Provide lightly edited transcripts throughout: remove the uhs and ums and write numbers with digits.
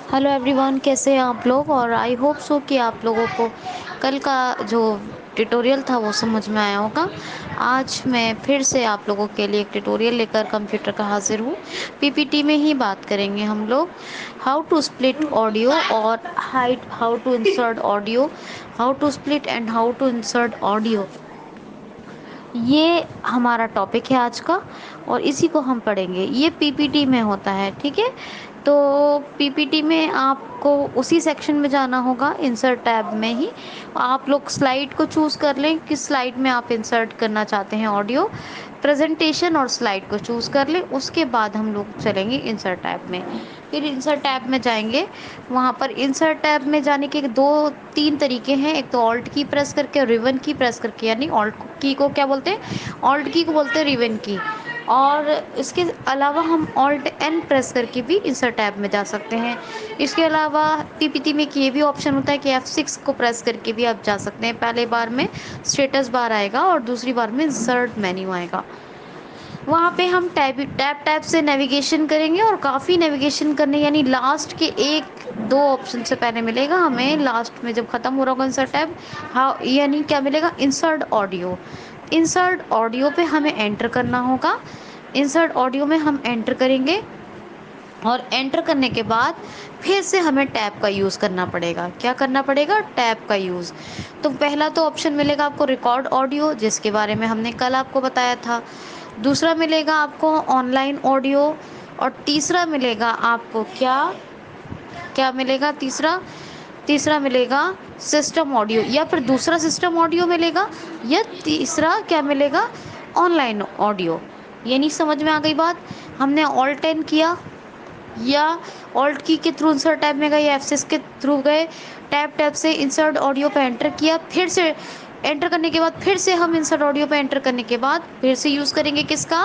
Hello everyone, कैसे हैं आप लोग। और आई होप सो कि आप लोगों को कल का जो ट्यूटोरियल था वो समझ में आया होगा। आज मैं फिर से आप लोगों के लिए एक ट्यूटोरियल लेकर कंप्यूटर का हाजिर हूँ। पीपीटी में ही बात करेंगे हम लोग हाउ टू स्प्लिट ऑडियो और how to insert audio, how to split and how to insert audio. ये हमारा टॉपिक है आज का और इसी को हम पढ़ेंगे। ये पीपीटी में होता है, ठीक है। तो पीपीटी में आपको उसी सेक्शन में जाना होगा, इंसर्ट टैब में ही। आप लोग स्लाइड को चूज़ कर लें किस स्लाइड में आप इंसर्ट करना चाहते हैं ऑडियो, प्रेजेंटेशन और स्लाइड को चूज़ कर लें। उसके बाद हम लोग चलेंगे इंसर्ट टैब में। फिर इंसर्ट टैब में जाएंगे। वहाँ पर इंसर्ट टैब में जाने के दो तीन तरीके हैं। एक तो ऑल्ट की प्रेस करके और रिवन की प्रेस करके, यानी ऑल्ट की को क्या बोलते हैं, ऑल्ट की को बोलते हैं रिवन की। और इसके अलावा हम ऑल्ट एन प्रेस करके भी इंसर्ट टैब में जा सकते हैं। इसके अलावा पीपीटी में ये भी ऑप्शन होता है कि F6 को प्रेस करके भी आप जा सकते हैं। पहले बार में स्टेटस बार आएगा और दूसरी बार में इंसर्ट मेन्यू आएगा। वहाँ पे हम टैब टैब टैब से नेविगेशन करेंगे और काफ़ी नेविगेशन करने, यानी लास्ट के एक दो ऑप्शन से पहले मिलेगा हमें, लास्ट में जब ख़त्म हो रहा होगा इंसर्ट टैब, हाँ यानी क्या मिलेगा, इंसर्ट ऑडियो। इंसर्ट ऑडियो पे हमें एंटर करना होगा। इंसर्ट ऑडियो में हम एंटर करेंगे और एंटर करने के बाद फिर से हमें टैब का यूज़ करना पड़ेगा। क्या करना पड़ेगा, टैब का यूज़। तो पहला तो ऑप्शन मिलेगा आपको रिकॉर्ड ऑडियो, जिसके बारे में हमने कल आपको बताया था। दूसरा मिलेगा आपको ऑनलाइन ऑडियो और तीसरा मिलेगा आपको क्या क्या मिलेगा, तीसरा तीसरा मिलेगा सिस्टम ऑडियो, या फिर दूसरा सिस्टम ऑडियो मिलेगा, या तीसरा क्या मिलेगा, ऑनलाइन ऑडियो। यानी समझ में आ गई बात। हमने ऑल 10 किया या ऑल्ट की के थ्रू इंसर्ट टैब में गए या F6 के थ्रू गए, टैब टैब से इंसर्ट ऑडियो पे एंटर किया, फिर से एंटर करने के बाद फिर से हम इंसर्ट ऑडियो पे एंटर करने के बाद फिर से यूज़ करेंगे किसका,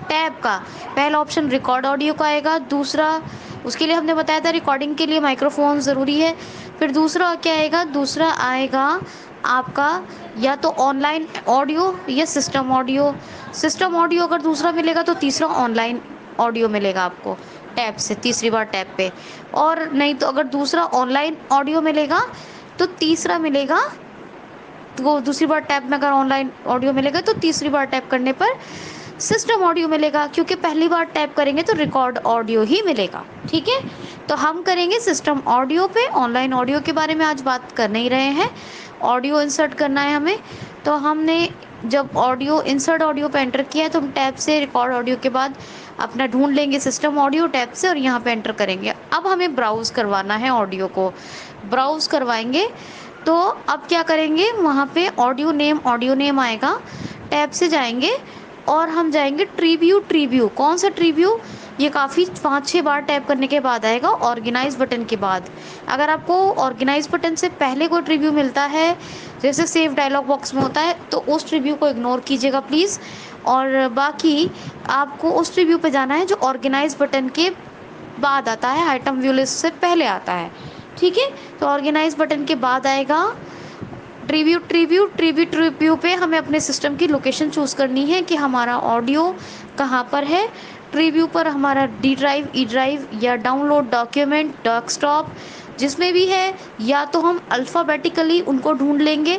टैब का। पहला ऑप्शन रिकॉर्ड ऑडियो का आएगा, दूसरा उसके लिए हमने बताया था रिकॉर्डिंग के लिए माइक्रोफोन ज़रूरी है। फिर दूसरा क्या आएगा, दूसरा आएगा आपका या तो ऑनलाइन ऑडियो या सिस्टम ऑडियो। सिस्टम ऑडियो अगर दूसरा मिलेगा तो तीसरा ऑनलाइन ऑडियो मिलेगा आपको टैब से, तीसरी बार टैब पे। और नहीं तो अगर दूसरा ऑनलाइन ऑडियो मिलेगा तो तीसरा मिलेगा, तो दूसरी बार टैब में अगर ऑनलाइन ऑडियो मिलेगा तो तीसरी बार टैप करने पर सिस्टम ऑडियो मिलेगा, क्योंकि पहली बार टैप करेंगे तो रिकॉर्ड ऑडियो ही मिलेगा, ठीक है। तो हम करेंगे सिस्टम ऑडियो पे। ऑनलाइन ऑडियो के बारे में आज बात कर नहीं रहे हैं, ऑडियो इंसर्ट करना है हमें। तो हमने जब ऑडियो इंसर्ट ऑडियो पे एंटर किया है तो हम टैब से रिकॉर्ड ऑडियो के बाद अपना ढूंढ लेंगे सिस्टम ऑडियो टैब से और यहाँ पे एंटर करेंगे। अब हमें ब्राउज़ करवाना है ऑडियो को, ब्राउज़ करवाएंगे। तो अब क्या करेंगे, वहाँ पे ऑडियो नेम आएगा, टैब से जाएंगे और हम जाएंगे ट्रीव्यू। ट्रीव्यू कौन सा ट्रीव्यू, ये काफ़ी 5-6 बार टैप करने के बाद आएगा, ऑर्गेनाइज बटन के बाद। अगर आपको ऑर्गेनाइज बटन से पहले कोई ट्रीव्यू मिलता है, जैसे सेव डायलॉग बॉक्स में होता है, तो उस ट्रीव्यू को इग्नोर कीजिएगा प्लीज़। और बाकी आपको उस ट्रीव्यू पे जाना है जो ऑर्गेनाइज बटन के बाद आता है, आइटम व्यू लिस्ट से पहले आता है, ठीक है। तो ऑर्गेनाइज बटन के बाद आएगा ट्रीव्यू पे हमें अपने सिस्टम की लोकेशन चूज़ करनी है कि हमारा ऑडियो कहाँ पर है। ट्रीव्यू पर हमारा डी ड्राइव, ई ड्राइव या डाउनलोड डॉक्यूमेंट, डेस्कटॉप जिसमें भी है, या तो हम अल्फ़ाबेटिकली उनको ढूंढ लेंगे,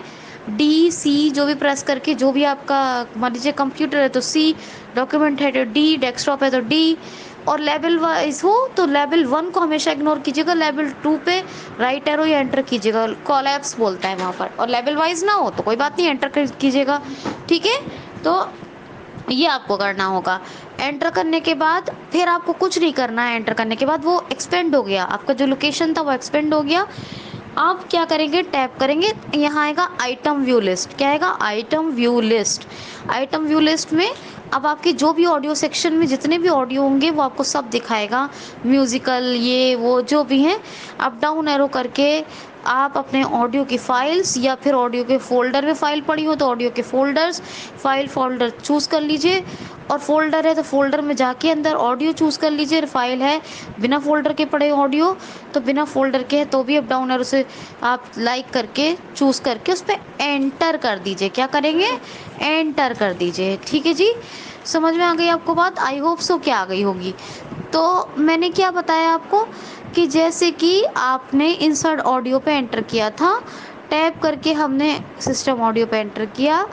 डी सी जो भी प्रेस करके, जो भी आपका मान लीजिए कंप्यूटर है तो सी, डॉक्यूमेंट है तो डी, डेस्कटॉप है तो डी। और लेवल वाइज हो तो लेवल 1 को हमेशा इग्नोर कीजिएगा, लेवल 2 पे राइट एरो या एंटर कीजिएगा, कोलैप्स बोलता है वहाँ पर। और लेवल वाइज ना हो तो कोई बात नहीं, एंटर कीजिएगा, ठीक है। तो ये आपको करना होगा। एंटर करने के बाद फिर आपको कुछ नहीं करना है, एंटर करने के बाद वो एक्सपेंड हो गया, आपका जो लोकेशन था वो एक्सपेंड हो गया। आप क्या करेंगे, टैप करेंगे, यहाँ आएगा आइटम व्यू लिस्ट। क्या आएगा, item view list. Item view list में अब आपके जो भी ऑडियो सेक्शन में जितने भी ऑडियो होंगे वो आपको सब दिखाएगा, म्यूज़िकल ये वो जो भी हैं। अप डाउन एरो करके आप अपने ऑडियो की फाइल्स या फिर ऑडियो के फ़ोल्डर में फ़ाइल पड़ी हो तो ऑडियो के फ़ोल्डर्स, फाइल फ़ोल्डर चूज़ कर लीजिए। और फोल्डर है तो फोल्डर में जाके अंदर ऑडियो चूज़ कर लीजिए। फाइल है बिना फोल्डर के पड़े ऑडियो तो बिना फोल्डर के है तो भी अप डाउन एरो से आप लाइक करके चूज़ करके उस पर एंटर कर दीजिए। क्या करेंगे, एंटर कर दीजिए, ठीक है जी। समझ में आ गई आपको बात, आई होप सो क्या आ गई होगी। तो मैंने क्या बताया आपको कि जैसे कि आपने इंसर्ट ऑडियो पे एंटर किया था, टैप करके हमने सिस्टम ऑडियो पे एंटर किया,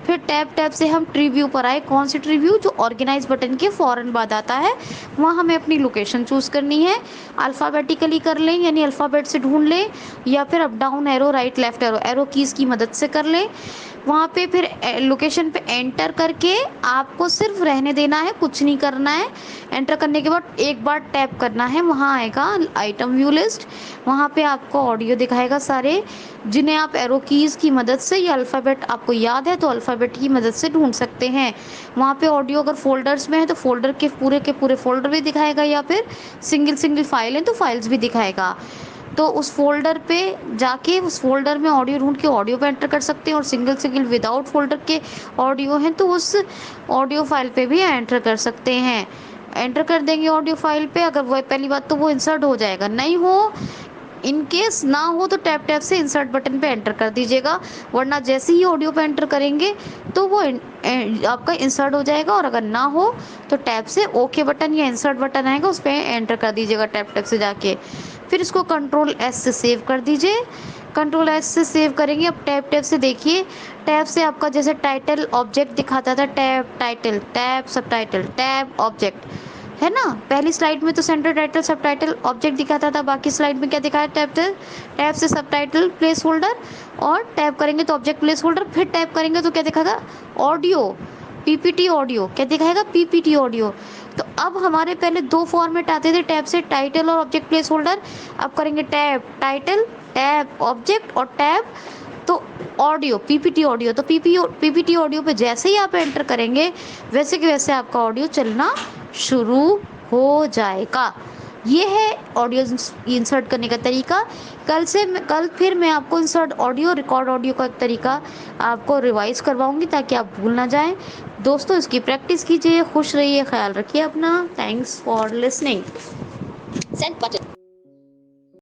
फिर टैप टैप से हम ट्री व्यू पर आए। कौन सी ट्री व्यू? जो ऑर्गेनाइज बटन के फ़ौरन बाद आता है, वहाँ हमें अपनी लोकेशन चूज़ करनी है। अल्फ़ाबेटिकली कर लें, यानी अल्फ़ाबेट से ढूंढ लें, या फिर up down arrow, right left arrow, arrow keys की मदद से कर लें। वहाँ पे फिर लोकेशन पे एंटर करके आपको सिर्फ रहने देना है, कुछ नहीं करना है। एंटर करने के बाद एक बार टैप करना है, वहाँ आएगा आइटम व्यू लिस्ट, वहाँ पे आपको ऑडियो दिखाएगा सारे, जिन्हें आप एरो कीज़ की मदद से या अल्फ़ाबेट आपको याद है तो अल्फ़ाबेट की मदद से ढूंढ सकते हैं। वहाँ पे ऑडियो अगर फ़ोल्डर्स में है तो फ़ोल्डर के पूरे फ़ोल्डर भी दिखाएगा, या फिर सिंगल सिंगल फाइल है तो फाइल्स भी दिखाएगा। तो उस फ़ोल्डर पे जाके उस फ़ोल्डर में ऑडियो ढूंढ के ऑडियो पे एंटर कर सकते हैं, और सिंगल सिंगल विदाउट फ़ोल्डर के ऑडियो हैं तो उस ऑडियो फाइल पे भी एंटर कर सकते हैं। एंटर कर देंगे ऑडियो फाइल पे, अगर वो पहली बात तो वो इंसर्ट हो जाएगा, नहीं हो इन केस ना हो तो टैप टैप से इंसर्ट बटन पे एंटर कर दीजिएगा, वरना जैसे ही ऑडियो पे एंटर करेंगे तो वो आपका इंसर्ट हो जाएगा। और अगर ना हो तो टैप से ओके बटन या इंसर्ट बटन आएगा, उस पर एंटर कर दीजिएगा टैप टैप से जाके। फिर इसको कंट्रोल एस से सेव कर दीजिए। कंट्रोल एस से सेव करेंगे। अब टैप टैप से देखिए, टैब से आपका जैसे टाइटल ऑब्जेक्ट दिखाता था, टैब टाइटल, टैब सब टाइटल, टैब ऑब्जेक्ट, है ना। पहली स्लाइड में तो सेंटर टाइटल सब टाइटल ऑब्जेक्ट दिखाता था, बाकी स्लाइड में क्या दिखाया? टैब से सब टाइटल प्लेस होल्डर, और टैब करेंगे तो ऑब्जेक्ट प्लेस होल्डर, फिर टैब करेंगे तो क्या दिखाएगा? ऑडियो, पीपीटी ऑडियो, क्या दिखाएगा? PPT audio. तो अब हमारे पहले दो फॉर्मेट आते थे टैब से, टाइटल और ऑब्जेक्ट प्लेस होल्डर। अब करेंगे टैब टाइटल, टैब ऑब्जेक्ट, और टैब तो ऑडियो, पीपीटी ऑडियो। तो पीपीटी ऑडियो पे जैसे ही आप एंटर करेंगे वैसे कि वैसे आपका ऑडियो चलना शुरू हो जाएगा। ये है ऑडियो इंसर्ट करने का तरीका। कल फिर मैं आपको इंसर्ट ऑडियो, रिकॉर्ड ऑडियो का तरीका आपको रिवाइज करवाऊंगी ताकि आप भूल ना जाएं। दोस्तों इसकी प्रैक्टिस कीजिए, खुश रहिए, ख्याल रखिए अपना। Thanks for listening. Send button.